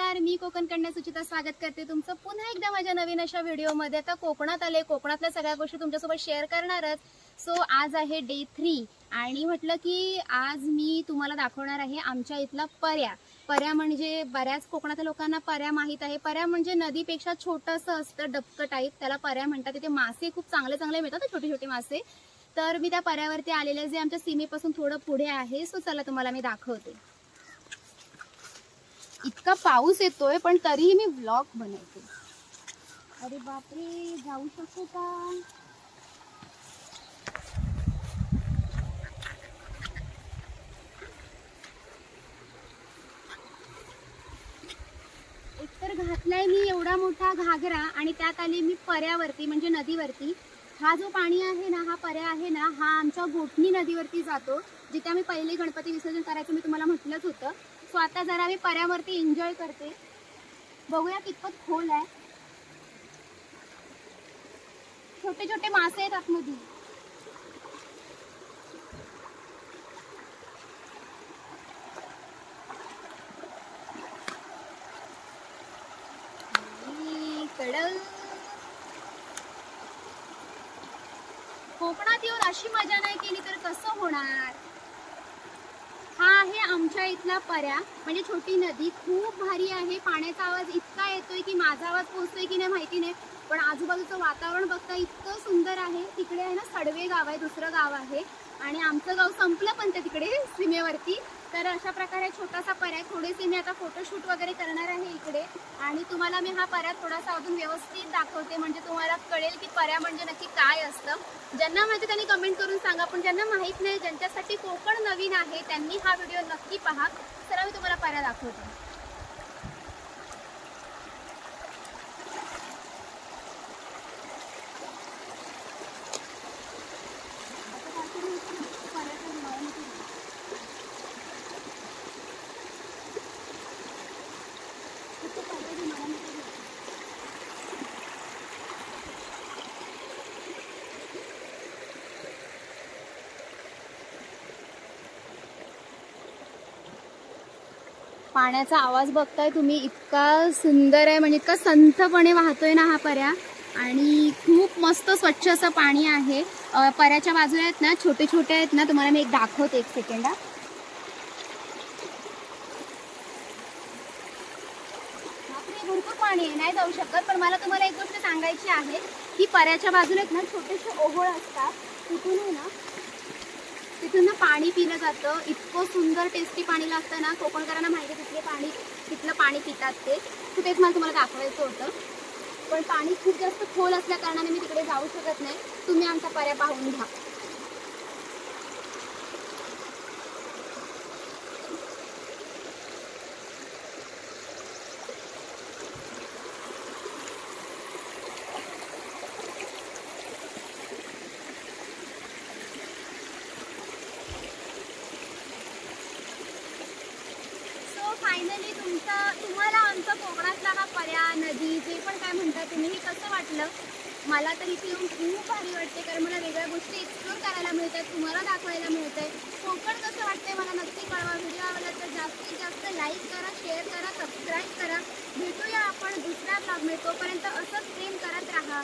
नमस्कार, मी कोकण कन्या सुचिता स्वागत करते तुमचं पुन्हा एकदा माझ्या नवीन अशा व्हिडिओमध्ये। आता कोकणात आले, कोकणातल्या सगळ्या गोष्टी तुमच्यासोबत शेअर करणारच। सो आज आहे डे 3 आणि म्हटलं की आज मी तुम्हाला दाखवणार आहे आमच्या इथला पर्या। पर्या म्हणजे बऱ्याच कोकणातल्या लोकांना पर्या माहित आहे। पर्या म्हणजे नदीपेक्षा छोटंसं असतं, डबकं टाईप, त्याला पर्या म्हणतात। तिथे मासे खूप चांगले चांगले मिळतात, छोटे छोटे मासे। तर मी त्या पर्यावरती आलेले, जे आमच्या सीमेपासून थोडं पुढे आहे। सो चला तुम्हाला मी दाखवते। इतका पाऊस येतोय पण तरीही मी व्लॉग बनवते। अरे बापरे, जाऊ शकतो का? एकतर घातलाय मी एवढा मोठा घागरा आणि त्यात आली मी पर्यावरती म्हणजे नदीवरती। हा जो पाणी आहे ना, हा पर्या आहे ना, हा आमच्या गोठणी नदीवरती जातो, जिथे आम्ही पहिले गणपती विसर्जन करायचं मी तुम्हाला म्हटलंच होतं। सो आता जरा मी पर्यावरती एन्जॉय करते। बघूया कितपत खोल आहे। छोटे छोटे मासे आहेत आतमध्ये। कोकणात येऊन अशी मजा नाही केली तर कसं होणार। हा आहे आमच्या इथला पर्या, म्हणजे छोटी नदी, खूप भारी आहे। पाण्याचा आवाज इतका येतोय की माझा आवाज पोहोचतोय की नाही माहिती नाही, पण आजूबाजूचं वातावरण बघता इतकं सुंदर आहे। तिकडे आहे ना सडवे गाव आहे, दुसरं गाव आहे, आणि आमचं गाव संपलं पण ते तिकडे सीमेवरती। तर अशा प्रकारे छोटासा पर्या, थोडेसे मी आता फोटोशूट वगैरे करणार आहे इकडे, आणि तुम्हाला मी हा पर्या थोडासा अजून व्यवस्थित दाखवते, म्हणजे तुम्हाला कळेल की पर्या म्हणजे नक्की काय असतं। ज्यांना माहिती त्यांनी कमेंट करून सांगा, पण ज्यांना माहित नाही, ज्यांच्यासाठी कोकण नवीन आहे, त्यांनी हा व्हिडिओ नक्की पहा। तर मी तुम्हाला पर्या दाखवते। पाण्याचा आवाज बघताय तुम्ही, इतका सुंदर आहे, म्हणजे इतका संथपणे वाहतोय ना हा पर्या, आणि खूप मस्त स्वच्छ असं पाणी आहे। पर्याच्या बाजूला आहेत ना छोटे छोटे आहेत ना, तुम्हाला मी एक दाखवते, एक सेकंड। भरपूर पाणी आहे, नाही जाऊ शकत, पण मला तुम्हाला एक गोष्ट सांगायची आहे की पर्याच्या बाजूला आहेत ना छोटेसे ओहोळ असतात, तिथून ना पाणी पिलं जातं। इतकं सुंदर टेस्टी पाणी लागतं ना, कोकणकरांना माहिती आहे तिथलं पाणी पितात ते। सो तेच मला तुम्हाला दाखवायचं होतं, पण पाणी खूप जास्त खोल असल्या कारणाने मी तिकडे जाऊ शकत नाही। तुम्ही आमचा पर्या पाहून घ्या। फायनली तुम्हाला आमचा कोकणातला हा पर्या, नदी, जे पण काय म्हणता तुम्ही, हे कसं वाटलं? मला तर इथे येऊन खूप भारी वाटते, कारण मला वेगळ्या गोष्टी एक्सप्लोर करायला मिळतात, तुम्हाला दाखवायला मिळतंय। कोकण कसं वाटतंय मला नक्की कळवा। व्हिडिओ आवडला तर जास्तीत जास्त लाईक करा, शेअर करा, सबस्क्राईब करा। भेटूया आपण दुसऱ्या ब्लॉगमध्ये, तोपर्यंत असंच प्रेम करत राहा।